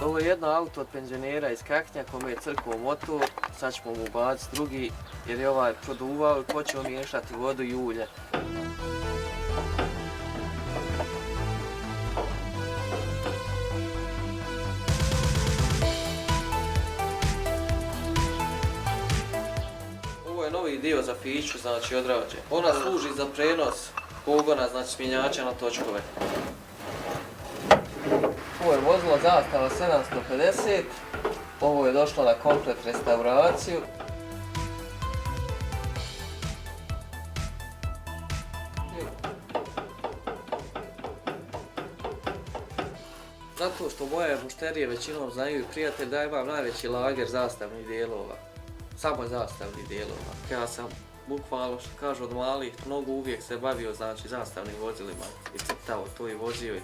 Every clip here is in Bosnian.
Ovo je jedno auto od penzionera iz Kaknja kome je crkao motor, sad ćemo mu ubaciti drugi jer je ovaj produvao i počeo miješati vodu i ulje. Ovo je novi dio za piću, znači odrađen. Ona služi za prenos pogona, znači smjenjača na točkove. Ovo je vozilo zastava 750, ovo je došlo na komplet restauraciju. Zato što moje mušterije većinom znaju i prijatelj da imam najveći lager zastavnih dijelova. Samo zastavnih dijelova. Ja sam bukvalno, što kažu, od malih nogu uvijek se bavio znači zastavnim vozilima i crtao to i vozio.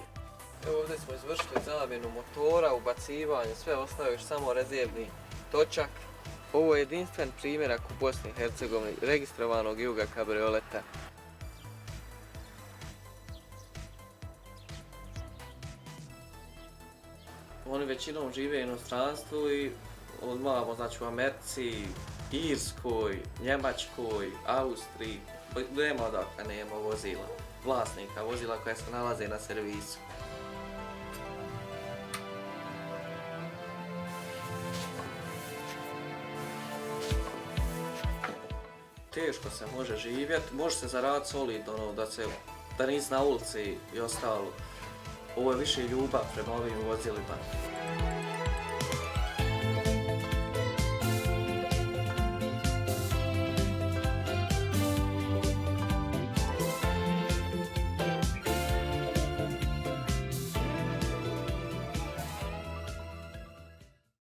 Evo ovdje smo izvršili zamjenu motora, ubacivanje, sve ostao još samo rezervni točak. Ovo je jedinstven primjerak u Bosni i Hercegovini registrovanog Juga kabrioleta. Oni većinom žive u inostranstvu i odmahamo znači u Americi, Irskoj, Njemačkoj, Austriji. Nema odakle nema vozila, vlasnika vozila koja se nalaze na servisu. Teško se može živjeti, može se zaraditi solidno, da nisi na ulici i ostalo. Ovo je više ljubav prema ovim vozilima.